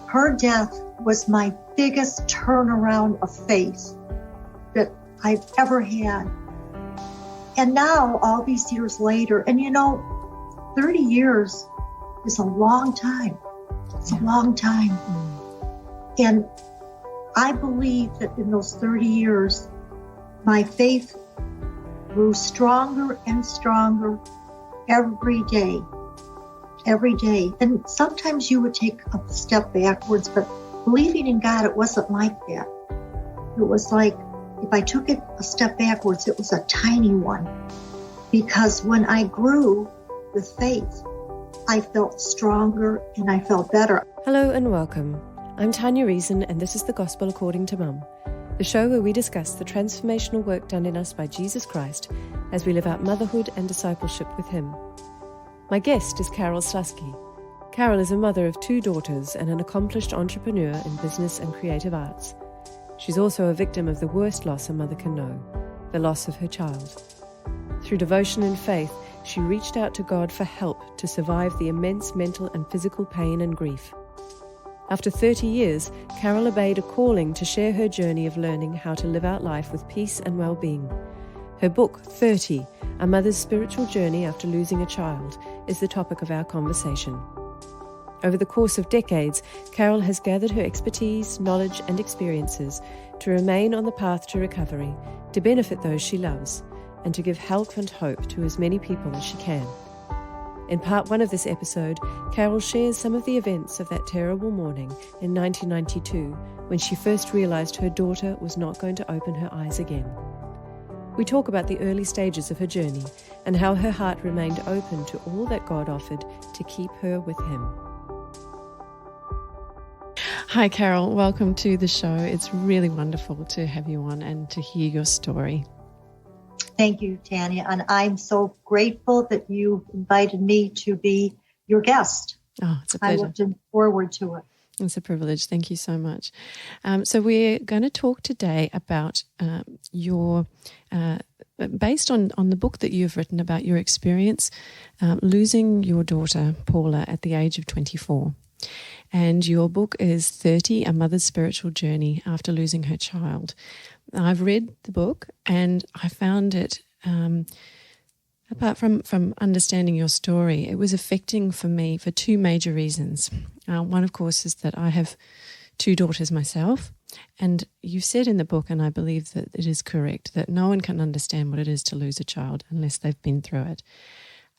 Her death was my biggest turnaround of faith that I've ever had. And now, all these years later, and 30 years is a long time. It's a long time. And I believe that in those 30 years, my faith grew stronger and stronger every day. Every day. And sometimes you would take a step backwards, but believing in God, it wasn't like that. It was like, if I took it a step backwards, it was a tiny one. Because when I grew with faith, I felt stronger and I felt better. Hello and welcome. I'm Tanya Reason, and this is The Gospel According to Mum, the show where we discuss the transformational work done in us by Jesus Christ as we live out motherhood and discipleship with Him. My guest is Carole Sluski. Carole is a mother of 2 daughters and an accomplished entrepreneur in business and creative arts. She's also a victim of the worst loss a mother can know, the loss of her child. Through devotion and faith, she reached out to God for help to survive the immense mental and physical pain and grief. After 30 years, Carole obeyed a calling to share her journey of learning how to live out life with peace and well-being. Her book, 30, A Mother's Spiritual Journey After Losing a Child, is the topic of our conversation. Over the course of decades, Carole has gathered her expertise, knowledge, and experiences to remain on the path to recovery, to benefit those she loves, and to give help and hope to as many people as she can. In part 1 of this episode, Carole shares some of the events of that terrible morning in 1992 when she first realized her daughter was not going to open her eyes again. We talk about the early stages of her journey and how her heart remained open to all that God offered to keep her with Him. Hi, Carole. Welcome to the show. It's really wonderful to have you on and to hear your story. Thank you, Tanya. And I'm so grateful that you invited me to be your guest. Oh, it's a pleasure. I looked forward to it. It's a privilege. Thank you so much. So we're going to talk today about your, based on the book that you've written about your experience losing your daughter, Paula, at the age of 24. And your book is 30, A Mother's Spiritual Journey After Losing Her Child. I've read the book and I found it, apart from understanding your story, it was affecting for me for 2 major reasons. One, of course, is that I have 2 daughters myself, and you said in the book, and I believe that it is correct, that no one can understand what it is to lose a child unless they've been through it.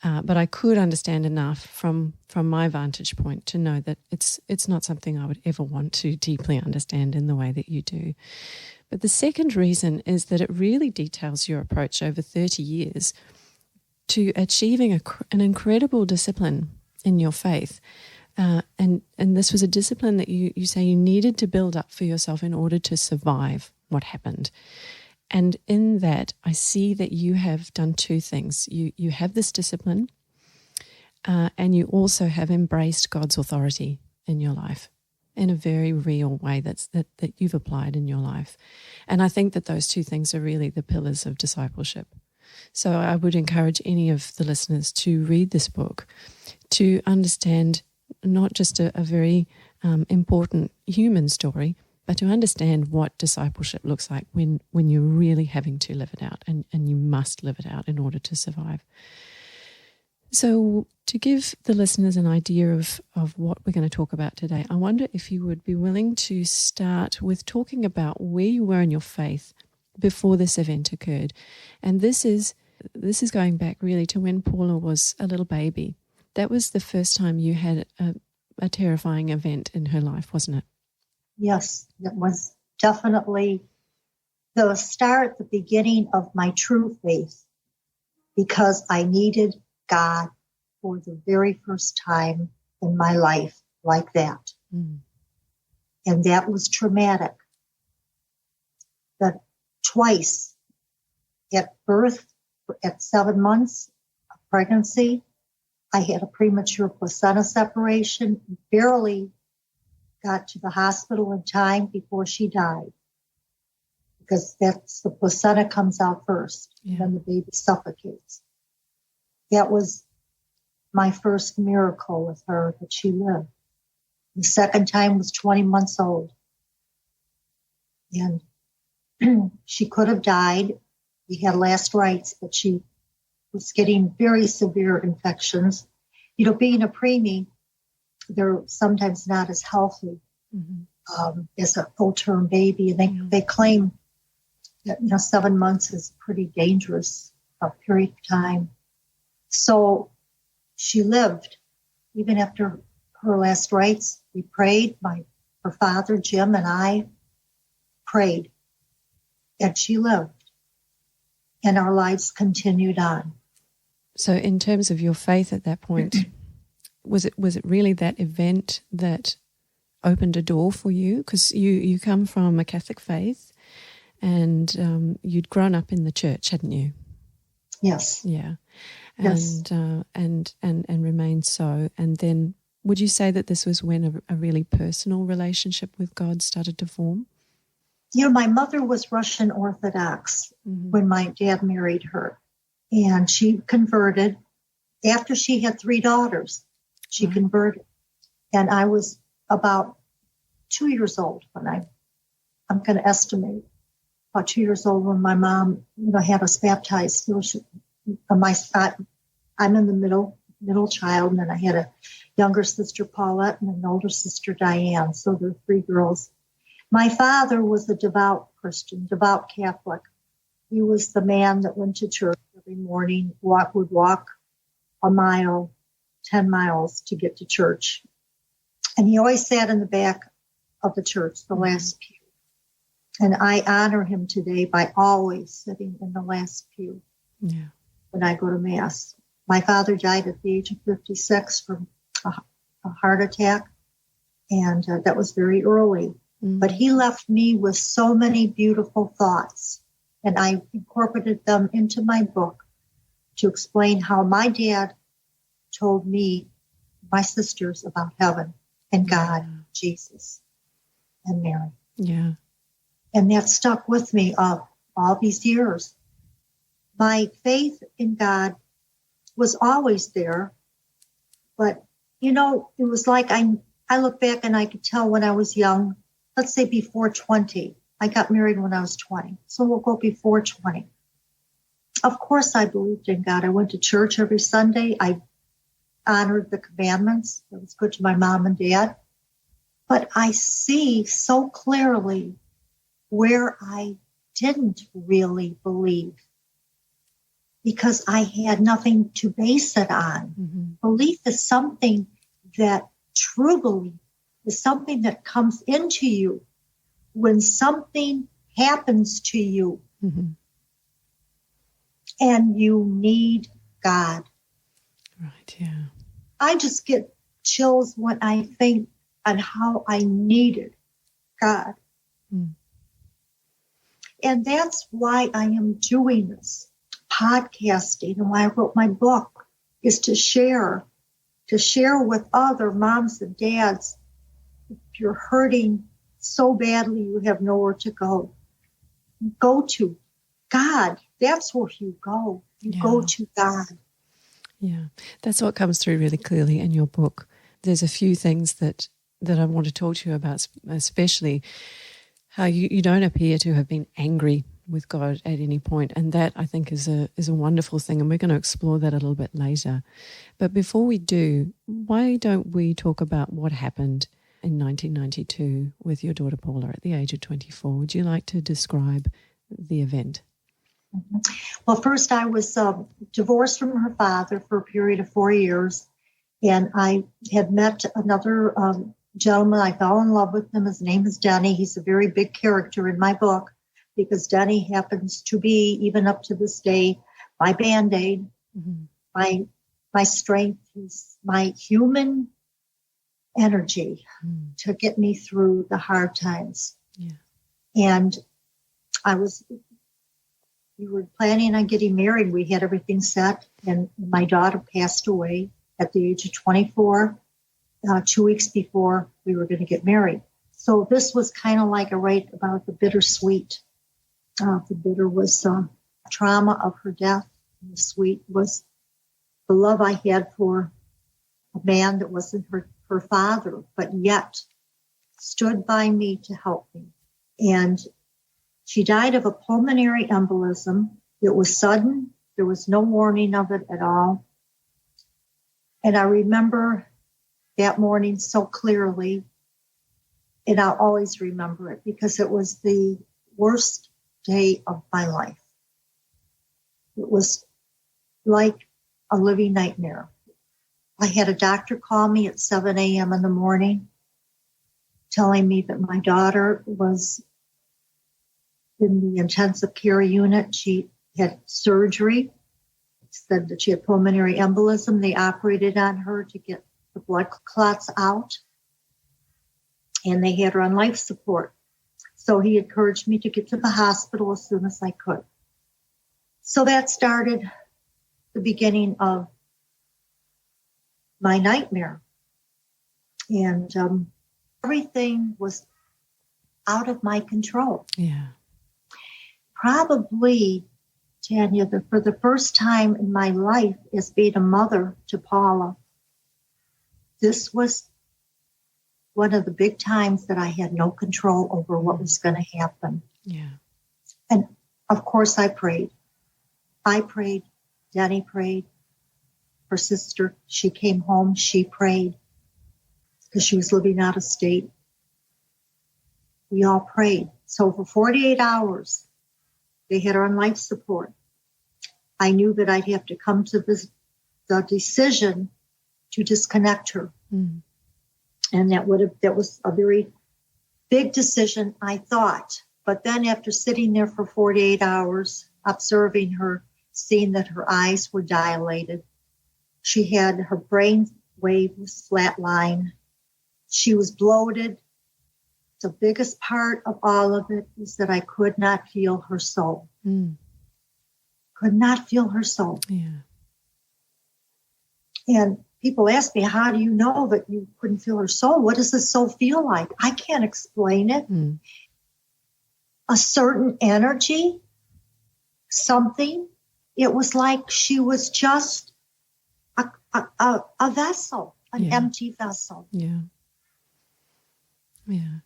But I could understand enough from my vantage point to know that it's not something I would ever want to deeply understand in the way that you do. But the second reason is that it really details your approach over 30 years to achieving an incredible discipline in your faith. And this was a discipline that you say you needed to build up for yourself in order to survive what happened. And in that, I see that you have done 2 things. You have this discipline, and you also have embraced God's authority in your life in a very real way that you've applied in your life. And I think that those 2 things are really the pillars of discipleship. So I would encourage any of the listeners to read this book to understand not just a very important human story, but to understand what discipleship looks like when you're really having to live it out, and you must live it out in order to survive. So to give the listeners an idea of what we're going to talk about today, I wonder if you would be willing to start with talking about where you were in your faith before this event occurred. And this is going back really to when Paula was a little baby. That was the first time you had a terrifying event in her life, wasn't it? Yes, it was definitely the start, the beginning of my true faith, because I needed God for the very first time in my life like that. And that was traumatic. That twice at birth, at 7 months of pregnancy, I had a premature placenta separation, barely got to the hospital in time before she died. Because that's the placenta comes out first, and then the baby suffocates. That was my first miracle with her, that she lived. The second time was 20 months old. And she could have died. We had last rites, but she was getting very severe infections. You know, being a preemie, they're sometimes not as healthy as a full-term baby. And they claim that, 7 months is pretty dangerous a period of time. So she lived. Even after her last rites, we prayed. Her father, Jim, and I prayed. And she lived. And our lives continued on. So in terms of your faith at that point, was it really that event that opened a door for you? Because you come from a Catholic faith and you'd grown up in the church, hadn't you? Yes. Yeah. Yes. And remained so. And then would you say that this was when a really personal relationship with God started to form? My mother was Russian Orthodox when my dad married her. And she converted. After she had 3 daughters, she converted. And I was about 2 years old when I'm going to estimate, about 2 years old when my mom, had us baptized. I'm in the middle child, and then I had a younger sister, Paulette, and an older sister, Diane. So there were 3 girls. My father was a devout Christian, devout Catholic. He was the man that went to church every morning, would walk a mile, 10 miles to get to church. And he always sat in the back of the church, the last pew. And I honor him today by always sitting in the last pew when I go to Mass. My father died at the age of 56 from a heart attack, and that was very early. But he left me with so many beautiful thoughts, and I incorporated them into my book to explain how my dad told me, my sisters, about heaven and God, Jesus, and Mary. Yeah. And that stuck with me all these years. My faith in God was always there, but, it was like I look back and I could tell when I was young, let's say before 20. I got married when I was 20, so we'll go before 20. Of course I believed in God. I went to church every Sunday. I honored the commandments. It was good to my mom and dad. But I see so clearly where I didn't really believe because I had nothing to base it on. Belief is something that true belief is something that comes into you when something happens to you and you need God. Right, yeah. I just get chills when I think on how I needed God. And that's why I am doing this podcasting and why I wrote my book is to share with other moms and dads. If you're hurting so badly, you have nowhere to go. Go to God. That's where you go. You go to God. Yeah, that's what comes through really clearly in your book. There's a few things that I want to talk to you about, especially how you don't appear to have been angry with God at any point, and that I think is a wonderful thing, and we're going to explore that a little bit later. But before we do, why don't we talk about what happened in 1992 with your daughter Paula at the age of 24? Would you like to describe the event? Well, first I was divorced from her father for a period of 4 years, and I had met another gentleman. I fell in love with him. His name is Denny. He's a very big character in my book because Denny happens to be, even up to this day, my Band-Aid, my strength. He's my human energy to get me through the hard times. Yeah. And we were planning on getting married. We had everything set, and my daughter passed away at the age of 24, 2 weeks before we were going to get married. So this was kind of like a rite about the bittersweet. The bitter was trauma of her death, and the sweet was the love I had for a man that wasn't her father, but yet stood by me to help me. And she died of a pulmonary embolism. It was sudden. There was no warning of it at all. And I remember that morning so clearly, and I'll always remember it because it was the worst day of my life. It was like a living nightmare. I had a doctor call me at 7 a.m. in the morning telling me that my daughter was in the intensive care unit. She had surgery, said that she had pulmonary embolism. They operated on her to get the blood clots out, and they had her on life support. So he encouraged me to get to the hospital as soon as I could. So that started the beginning of my nightmare. And everything was out of my control. Yeah. Probably, Tanya, for the first time in my life as being a mother to Paula, this was one of the big times that I had no control over what was going to happen. Yeah. And of course I prayed. Danny prayed. Her sister, she came home, she prayed because she was living out of state. We all prayed. So for 48 hours, they had her on life support. I knew that I'd have to come to the decision to disconnect her. Mm. And that was a very big decision, I thought. But then after sitting there for 48 hours, observing her, seeing that her eyes were dilated, she had her brain wave was flatline. She was bloated. The biggest part of all of it is that I could not feel her soul. Mm. Could not feel her soul. Yeah. And people ask me, how do you know that you couldn't feel her soul? What does the soul feel like? I can't explain it. Mm. A certain energy, something. It was like she was just a vessel, an empty vessel. Yeah. Yeah.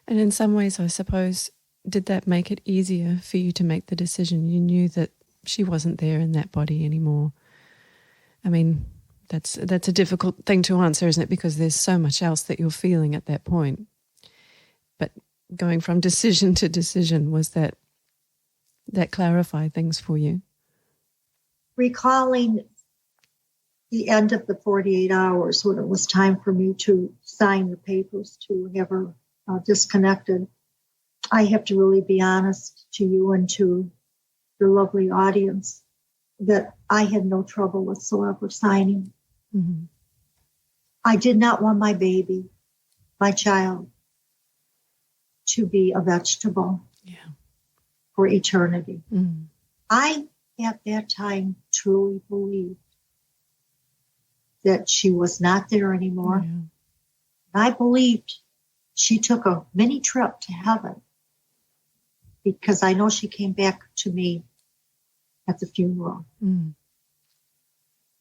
And in some ways, I suppose, did that make it easier for you to make the decision? You knew that she wasn't there in that body anymore. I mean, that's a difficult thing to answer, isn't it? Because there's so much else that you're feeling at that point. But going from decision to decision, was that clarified things for you? Recalling the end of the 48 hours when it was time for me to sign the papers to have her disconnected, I have to really be honest to you and to your lovely audience that I had no trouble whatsoever signing. Mm-hmm. I did not want my baby, my child, to be a vegetable for eternity. Mm-hmm. I, at that time, truly believed that she was not there anymore. Yeah. I believed she took a mini trip to heaven because I know she came back to me at the funeral. Mm.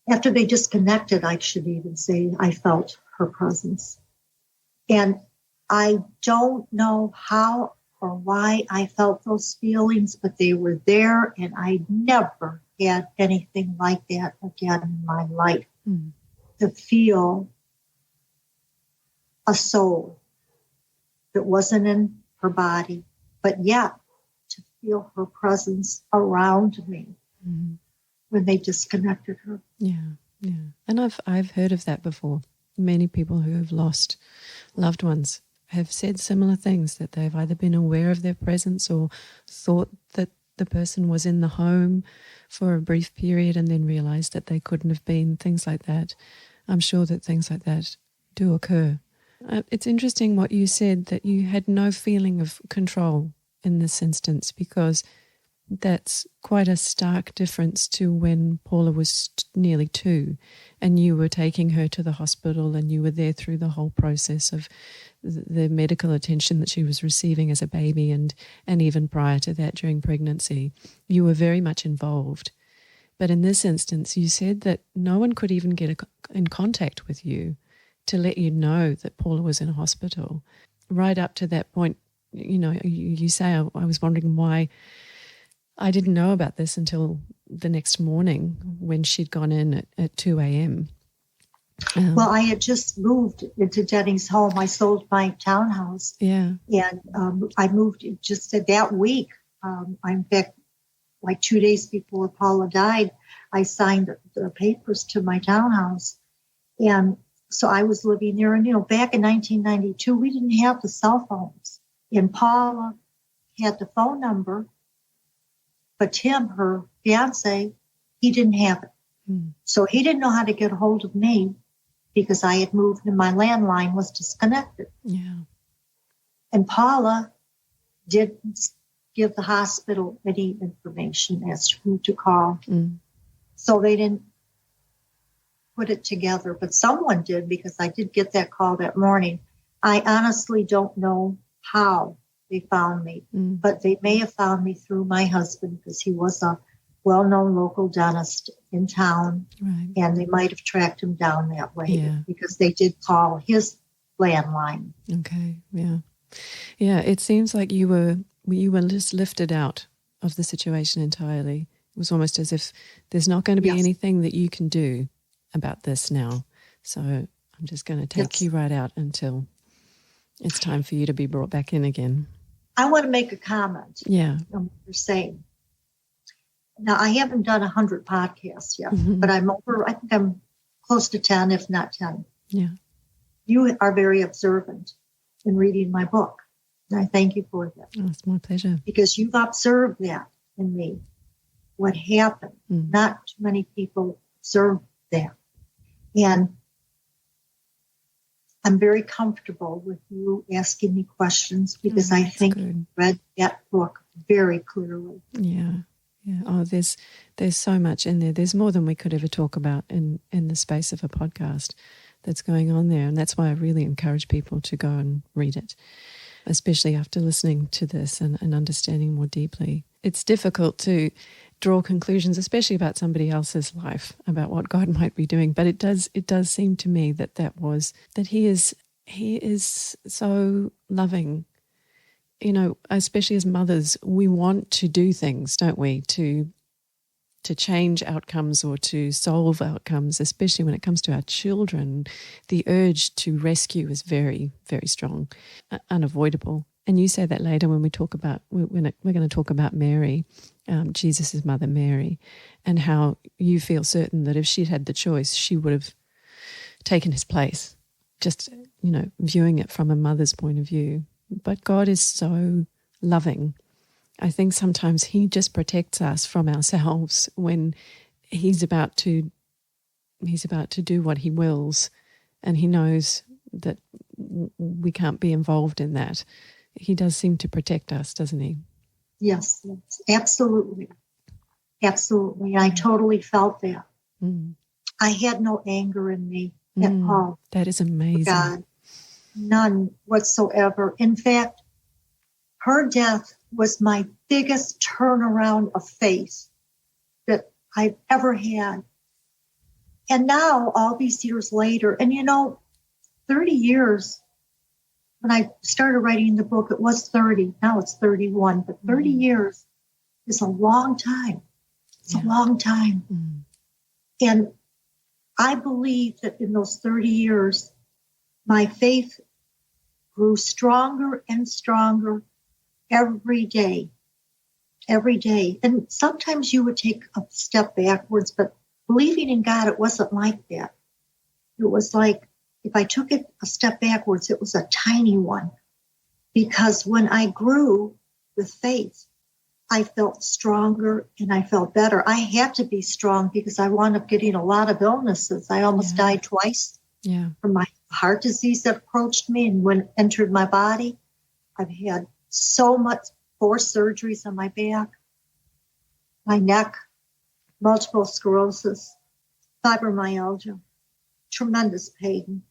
After they disconnected, I should even say, I felt her presence. And I don't know how or why I felt those feelings, but they were there, and I never had anything like that again in my life. Mm. To feel a soul that wasn't in her body, but yet to feel her presence around me when they disconnected her. Yeah, yeah. And I've heard of that before. Many people who have lost loved ones have said similar things, that they've either been aware of their presence or thought that the person was in the home for a brief period and then realized that they couldn't have been, things like that. I'm sure that things like that do occur. It's interesting what you said, that you had no feeling of control in this instance, because that's quite a stark difference to when Paula was nearly 2 and you were taking her to the hospital and you were there through the whole process of the medical attention that she was receiving as a baby and even prior to that during pregnancy. You were very much involved. But in this instance, you said that no one could even get in contact with you to let you know that Paula was in a hospital. Right up to that point, you say, I was wondering why I didn't know about this until the next morning when she'd gone in at 2 a.m. Well, I had just moved into Jennings' home. I sold my townhouse. Yeah. And I moved just that week. In fact, like 2 days before Paula died, I signed the papers to my townhouse. And so I was living there. And, back in 1992, we didn't have the cell phones. And Paula had the phone number, but Tim, her fiance, he didn't have it. So he didn't know how to get a hold of me because I had moved and my landline was disconnected. Yeah. And Paula didn't give the hospital any information as to who to call. So they didn't put it together, but someone did because I did get that call that morning. I honestly don't know how they found me, but they may have found me through my husband because he was a well-known local dentist in town, right. And they might have tracked him down that way because they did call his landline. Okay, yeah. Yeah, it seems like you were just lifted out of the situation entirely. It was almost as if there's not going to be anything that you can do about this now. So I'm just going to take you right out until it's time for you to be brought back in again. I want to make a comment. Yeah. On what you're saying. Now, I haven't done 100 podcasts yet, but I think I'm close to 10, if not 10. Yeah. You are very observant in reading my book. And I thank you for that. Oh, it's my pleasure. Because you've observed that in me, what happened. Not too many people observe that. And I'm very comfortable with you asking me questions because I think you read that book very clearly. Yeah. Yeah. Oh, there's so much in there. There's more than we could ever talk about in the space of a podcast that's going on there. And that's why I really encourage people to go and read it, especially after listening to this and understanding more deeply. It's difficult to draw conclusions, especially about somebody else's life, about what God might be doing. But it does seem to me that he is so loving. Especially as mothers, we want to do things, don't we, to change outcomes or to solve outcomes, especially when it comes to our children. The urge to rescue is very, very strong, unavoidable. And you say that later when we talk about, we're going to talk about Mary, Jesus' mother Mary, and how you feel certain that if she'd had the choice, she would have taken his place, just, viewing it from a mother's point of view. But God is so loving. I think sometimes he just protects us from ourselves when he's about to do what he wills, and he knows that we can't be involved in that. He does seem to protect us, doesn't he? Yes, absolutely. Absolutely. I totally felt that. I had no anger in me at all. That is amazing. God. None whatsoever. In fact, her death was my biggest turnaround of faith that I've ever had. And now, all these years later, and 30 years, when I started writing the book, it was 30. Now it's 31. But 30 years is a long time. It's a long time. And I believe that in those 30 years, my faith grew stronger and stronger every day. And sometimes you would take a step backwards, but believing in God, it wasn't like that. It was like if I took it a step backwards, it was a tiny one. Because when I grew with faith, I felt stronger and I felt better. I had to be strong because I wound up getting a lot of illnesses. I almost died twice from my heart disease that approached me and entered my body. I've had 4 surgeries on my back, my neck, multiple sclerosis, fibromyalgia, tremendous pain.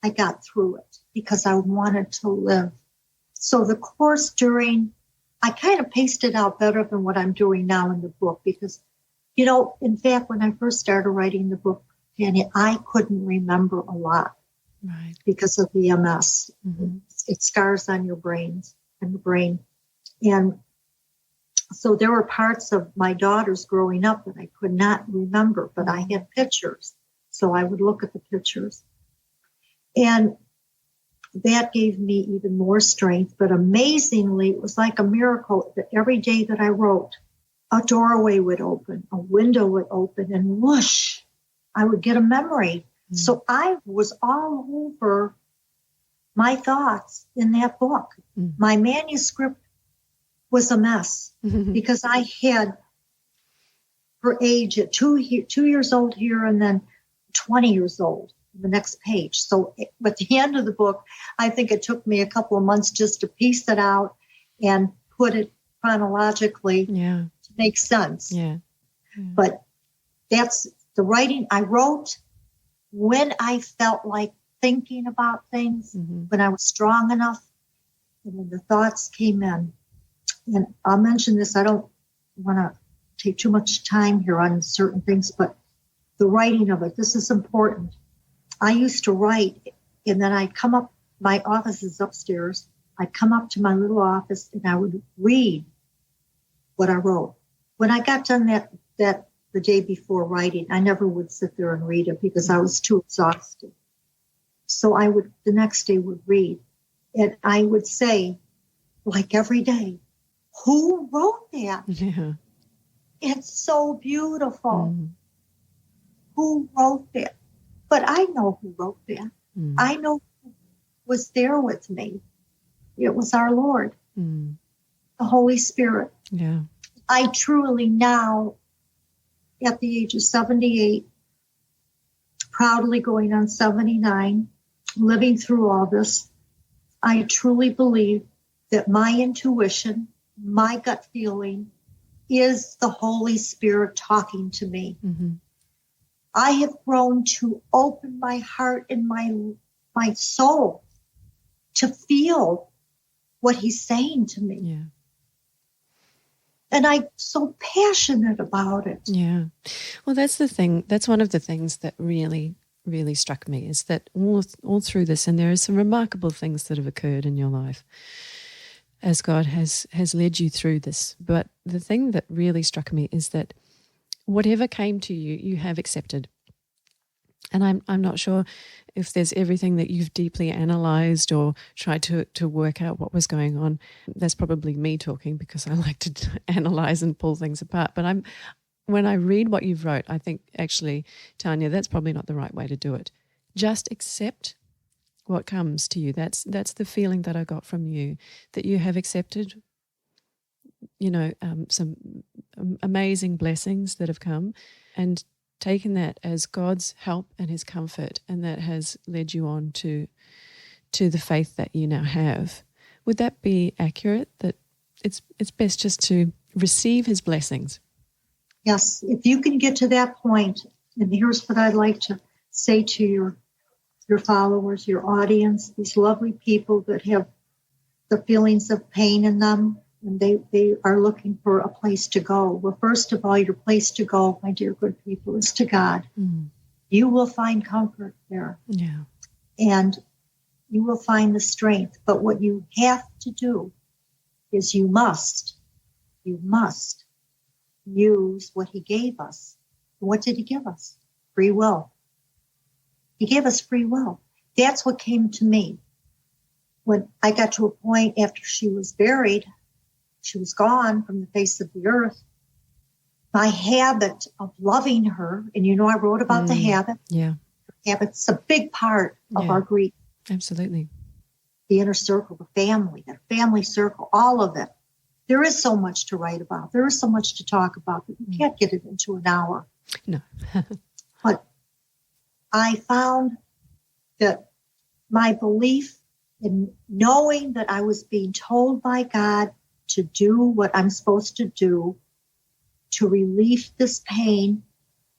I got through it because I wanted to live. So the course during I kind of paced it out better than what I'm doing now in the book because, you know, in fact, when I first started writing the book, Tanya, I couldn't remember a lot because of the MS. Mm-hmm. It scars on your brains and the brain. And so there were parts of my daughters growing up that I could not remember, but I had pictures. So I would look at the pictures. And that gave me even more strength. But amazingly, it was like a miracle that every day that I wrote, a doorway would open, a window would open, and whoosh, I would get a memory. Mm. So I was all over my thoughts in that book. Mm. My manuscript was a mess because I had her age at 2 years old here and then 20 years old, the next page. So at the end of the book, I think it took me a couple of months just to piece it out and put it chronologically to make sense. Yeah. But that's the writing I wrote when I felt like thinking about things, when I was strong enough, and when the thoughts came in. And I'll mention this, I don't want to take too much time here on certain things, but the writing of it, this is important. I used to write, and then I'd come up, my office is upstairs, I'd come up to my little office, and I would read what I wrote. When I got done that the day before writing, I never would sit there and read it because I was too exhausted. So I would, the next day would read, and I would say, like every day, who wrote that? Yeah. It's so beautiful. Mm. Who wrote that? But I know who wrote that. Mm. I know who was there with me. It was our Lord, the Holy Spirit. Yeah. I truly now, at the age of 78, proudly going on 79, living through all this, I truly believe that my intuition, my gut feeling, is the Holy Spirit talking to me. Mm-hmm. I have grown to open my heart and my soul to feel what he's saying to me. Yeah. And I'm so passionate about it. Yeah. Well, that's the thing. That's one of the things that really, really struck me is that all through this, and there are some remarkable things that have occurred in your life as God has led you through this. But the thing that really struck me is that whatever came to you, you have accepted. And I'm not sure if there's everything that you've deeply analyzed or tried to work out what was going on. That's probably me talking because I like to analyze and pull things apart. But when I read what you've wrote, I think actually, Tanya, that's probably not the right way to do it. Just accept what comes to you. That's the feeling that I got from you, that you have accepted, some amazing blessings that have come and taken that as God's help and his comfort, and that has led you on to the faith that you now have. Would that be accurate, that it's best just to receive his blessings? Yes, if you can get to that point, and here's what I'd like to say to your followers, your audience, these lovely people that have the feelings of pain in them, and they are looking for a place to go. Well, first of all, your place to go, my dear good people, is to God. Mm. You will find comfort there. Yeah. And you will find the strength. But what you have to do is you must use what he gave us. What did he give us? Free will. He gave us free will. That's what came to me. When I got to a point after she was buried, she was gone from the face of the earth, my habit of loving her, and I wrote about the habit. Yeah. Habit's a big part of our grief. Absolutely. The inner circle, the family circle, all of it. There is so much to write about. There is so much to talk about, but you can't get it into an hour. No. But I found that my belief in knowing that I was being told by God to do what I'm supposed to do to relieve this pain,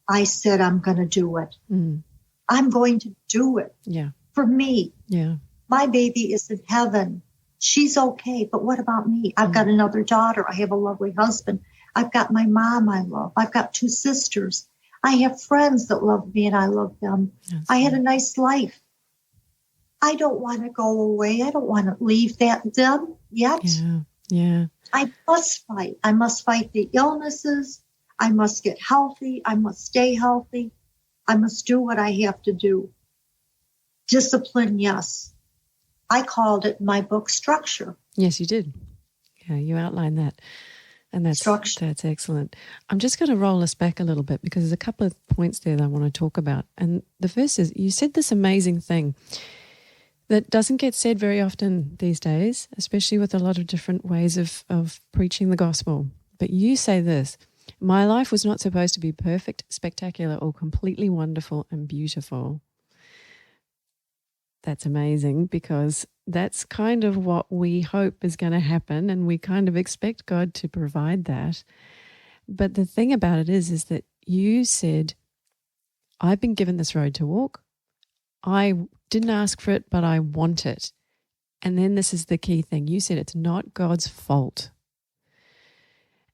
I said, I'm going to do it. Mm. I'm going to do it. Yeah. For me. Yeah. My baby is in heaven. She's okay, but what about me? I've got another daughter. I have a lovely husband. I've got my mom I love. I've got 2 sisters. I have friends that love me and I love them. I had a nice life. I don't want to go away. I don't want to leave them yet. Yeah. I must fight. I must fight the illnesses. I must get healthy. I must stay healthy. I must do what I have to do. Discipline, yes. I called it in my book structure. Yes, you did. Yeah, you outlined that. And that's excellent. I'm just going to roll us back a little bit because there's a couple of points there that I want to talk about. And the first is you said this amazing thing that doesn't get said very often these days, especially with a lot of different ways of preaching the gospel. But you say this: my life was not supposed to be perfect, spectacular, or completely wonderful and beautiful. That's amazing, because that's kind of what we hope is going to happen, and we kind of expect God to provide that. But the thing about it is that you said, I've been given this road to walk. I didn't ask for it, but I want it. And then this is the key thing. You said it's not God's fault.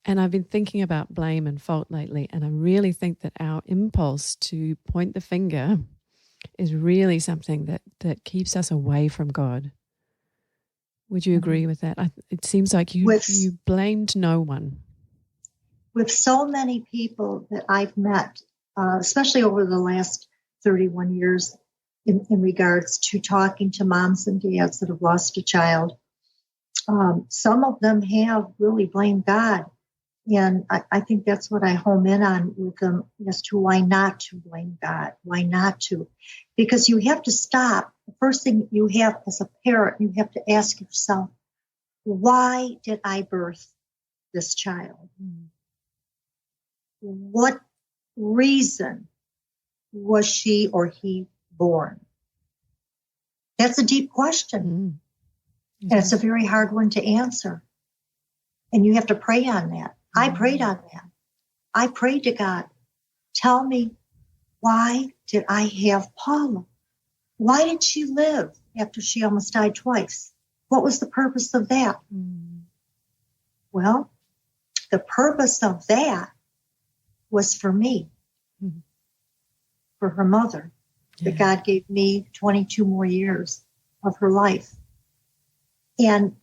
And I've been thinking about blame and fault lately, and I really think that our impulse to point the finger is really something that keeps us away from God. Would you agree with that? It seems like you blamed no one. With so many people that I've met, especially over the last 31 years in regards to talking to moms and dads that have lost a child, some of them have really blamed God. And I think that's what I home in on with them as to why not to blame God, why not to. Because you have to stop. The first thing you have as a parent, you have to ask yourself, why did I birth this child? What reason was she or he born? That's a deep question. And it's a very hard one to answer. And you have to pray on that. I prayed on that. I prayed to God, tell me, why did I have Paula? Why did she live after she almost died twice? What was the purpose of that? Well, the purpose of that was for me, for her mother, that God gave me 22 more years of her life. And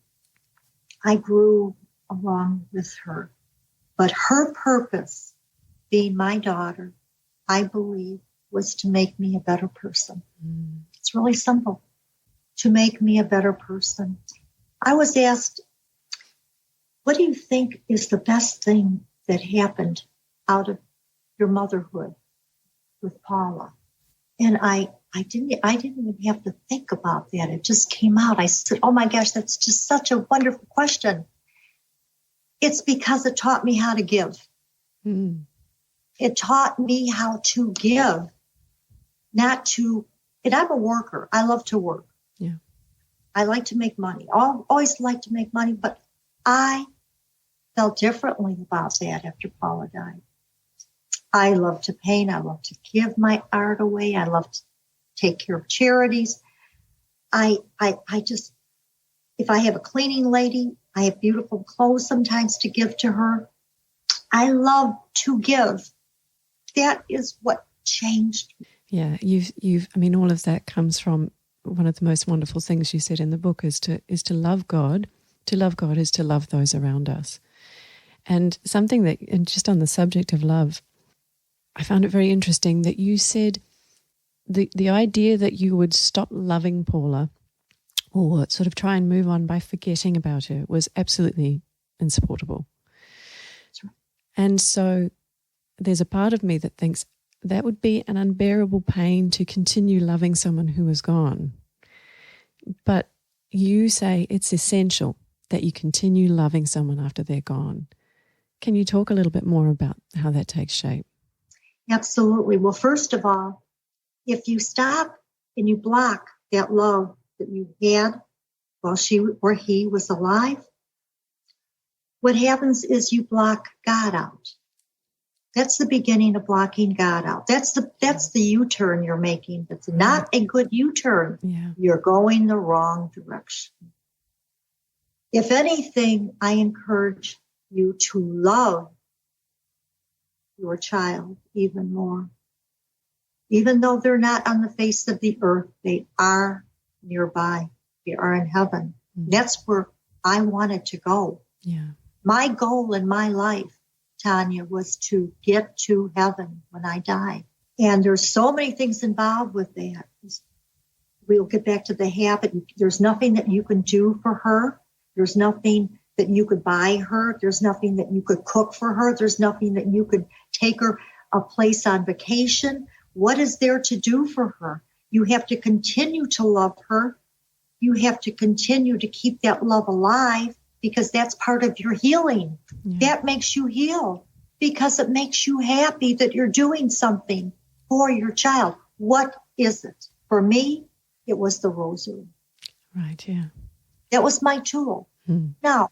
I grew along with her. But her purpose, being my daughter, I believe, was to make me a better person. It's really simple, to make me a better person. I was asked, what do you think is the best thing that happened out of your motherhood with Paula? And I didn't even have to think about that. It just came out. I said, oh my gosh, that's just such a wonderful question. It's because it taught me how to give. It taught me how to give, not to, and I'm a worker. I love to work. Yeah. I like to make money. I always like to make money, but I felt differently about that after Paula died. I love to paint. I love to give my art away. I love to take care of charities. I just, if I have a cleaning lady, I have beautiful clothes sometimes to give to her. I love to give. That is what changed me. Yeah, all of that comes from one of the most wonderful things you said in the book is to love God. To love God is to love those around us. And just on the subject of love, I found it very interesting that you said the idea that you would stop loving Paula or sort of try and move on by forgetting about her was absolutely insupportable. That's right. And so there's a part of me that thinks that would be an unbearable pain to continue loving someone who is gone. But you say it's essential that you continue loving someone after they're gone. Can you talk a little bit more about how that takes shape? Absolutely. Well, first of all, if you stop and you block that love that you had while she or he was alive, what happens is you block God out. That's the beginning of blocking God out. That's the U-turn you're making. That's not a good U-turn. Yeah. You're going the wrong direction. If anything, I encourage you to love your child even more. Even though they're not on the face of the earth, they are nearby. They are in heaven. Mm. That's where I wanted to go. Yeah. My goal in my life, Tanya, was to get to heaven when I die. And there's so many things involved with that. We'll get back to the habit. There's nothing that you can do for her. There's nothing that you could buy her. There's nothing that you could cook for her. There's nothing that you could take her a place on vacation. What is there to do for her? You have to continue to love her. You have to continue to keep that love alive, because that's part of your healing. Yeah. That makes you heal, because it makes you happy that you're doing something for your child. What is it? For me, it was the rosary. Right, yeah. That was my tool. Now,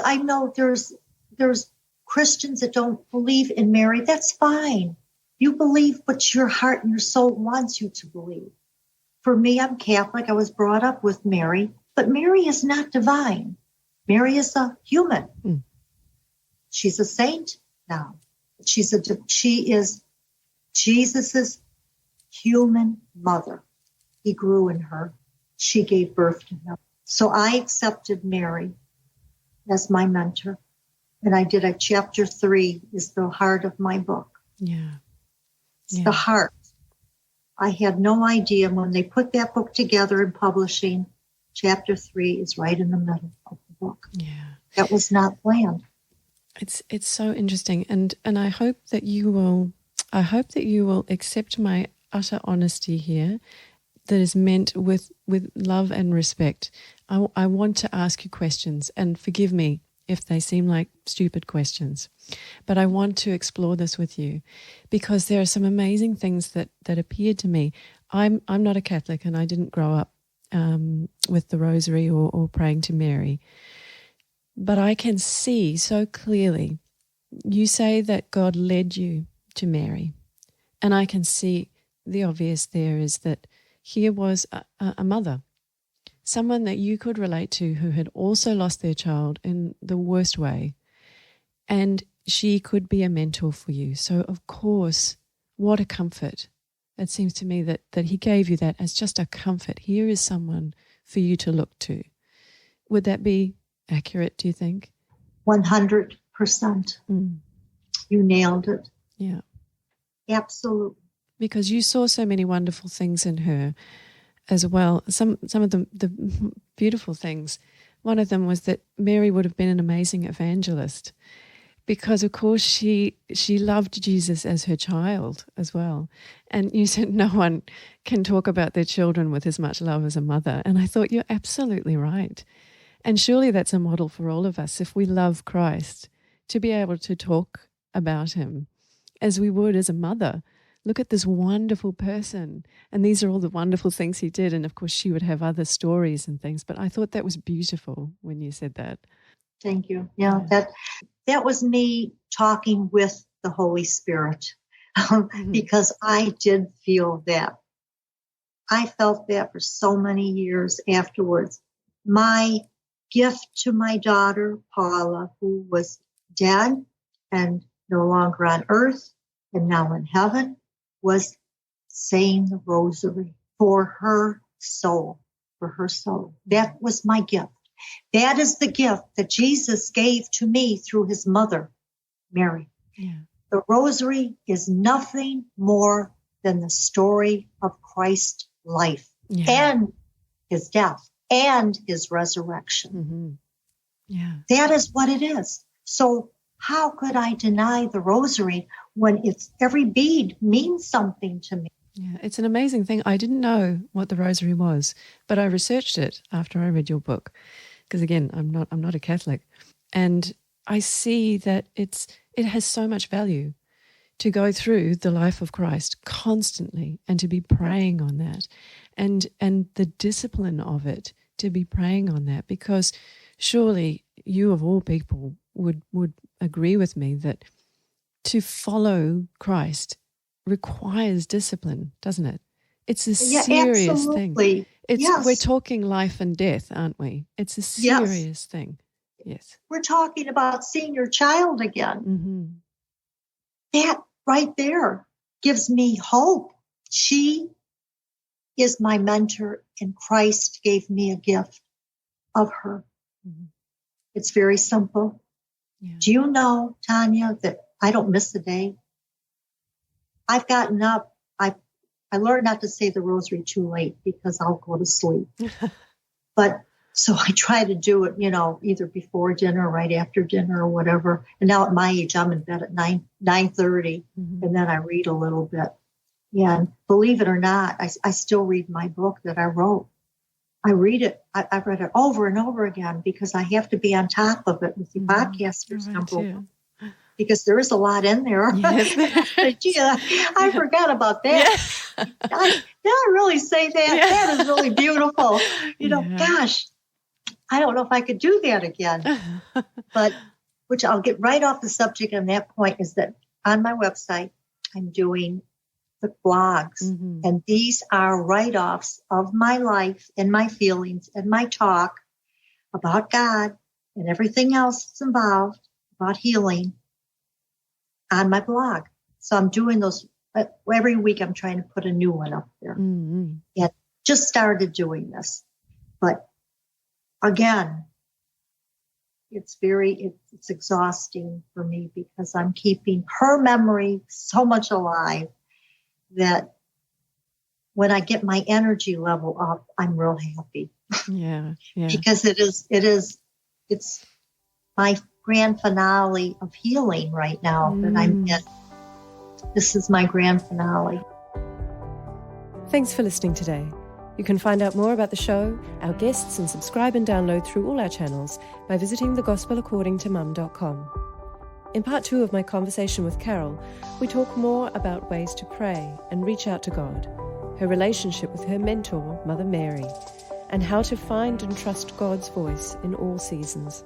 I know there's Christians that don't believe in Mary. That's fine. You believe what your heart and your soul wants you to believe. For me, I'm Catholic. I was brought up with Mary, but Mary is not divine. Mary is a human. She's a saint now. She is Jesus's human mother. He grew in her. She gave birth to him. So I accepted Mary as my mentor. And I did chapter 3 is the heart of my book. Yeah. It's the heart. I had no idea when they put that book together in publishing, chapter 3 is right in the middle of the book. Yeah. That was not planned. It's so interesting, and I hope that you will accept my utter honesty here, that is meant with love and respect. I want to ask you questions, and forgive me if they seem like stupid questions, but I want to explore this with you, because there are some amazing things that appeared to me. I'm not a Catholic, and I didn't grow up with the rosary or praying to Mary, but I can see so clearly. You say that God led you to Mary, and I can see the obvious there is that here was a mother, someone that you could relate to who had also lost their child in the worst way, and she could be a mentor for you. So, of course, what a comfort. It seems to me that he gave you that as just a comfort. Here is someone for you to look to. Would that be accurate, do you think? 100%. You nailed it. Yeah. Absolutely. Because you saw so many wonderful things in her as well. Some of the beautiful things. One of them was that Mary would have been an amazing evangelist, because of course she loved Jesus as her child as well. And you said no one can talk about their children with as much love as a mother. And I thought, you're absolutely right. And surely that's a model for all of us, if we love Christ, to be able to talk about him as we would as a mother. Look at this wonderful person, and these are all the wonderful things he did. And of course, she would have other stories and things, but I thought that was beautiful when you said that. Thank you. Yeah, that was me talking with the Holy Spirit, because I did feel that. I felt that for so many years afterwards. My gift to my daughter, Paula, who was dead and no longer on earth and now in heaven, was saying the rosary for her soul, That was my gift. That is the gift that Jesus gave to me through his mother, Mary. Yeah. The rosary is nothing more than the story of Christ's life and his death and his resurrection. Yeah. That is what it is. So how could I deny the rosary when every bead means something to me? Yeah, it's an amazing thing. I didn't know what the rosary was, but I researched it after I read your book, because again, I'm not a Catholic, and I see that it has so much value to go through the life of Christ constantly and to be praying on that, and the discipline of it, to be praying on that, because surely you of all people would agree with me that to follow Christ requires discipline, doesn't it? It's a Yeah, serious absolutely. thing. We're Yes. talking life and death, aren't we? It's a serious thing. Yes. We're talking about seeing your child again. Mm-hmm. That right there gives me hope. She is my mentor, and Christ gave me a gift of her. Mm-hmm. It's very simple. Yeah. Do you know, Tanya, that I don't miss a day? I've gotten up. I learned not to say the rosary too late because I'll go to sleep. But so I try to do it, either before dinner, right after dinner, or whatever. And now at my age, I'm in bed at 9:30, Mm-hmm. and then I read a little bit. Yeah, and believe it or not, I still read my book that I wrote. I read it. I've read it over and over again because I have to be on top of it with the podcasters, number one. Because there is a lot in there. Yes. Yeah, I forgot about that. Yeah. Did I really say that? Yeah. That is really beautiful. Gosh, I don't know if I could do that again. But, which I'll get right off the subject on that point, is that on my website, I'm doing the blogs. Mm-hmm. And these are write-offs of my life and my feelings and my talk about God and everything else that's involved about healing on my blog. So I'm doing those every week. I'm trying to put a new one up there. Mm-hmm. Yeah, just started doing this. But again, it's exhausting for me because I'm keeping her memory so much alive that when I get my energy level up, I'm real happy. Yeah. Because it's my grand finale of healing right now that I'm in. This is my grand finale. Thanks for listening today. You can find out more about the show, our guests, and subscribe and download through all our channels by visiting thegospelaccordingtomum.com. In part 2 of my conversation with Carole, we talk more about ways to pray and reach out to God, her relationship with her mentor, Mother Mary, and how to find and trust God's voice in all seasons.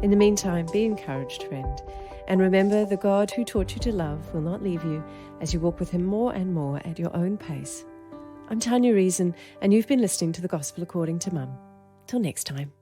In the meantime, be encouraged, friend, and remember the God who taught you to love will not leave you as you walk with him more and more at your own pace. I'm Tanya Reason, and you've been listening to The Gospel According to Mum. Till next time.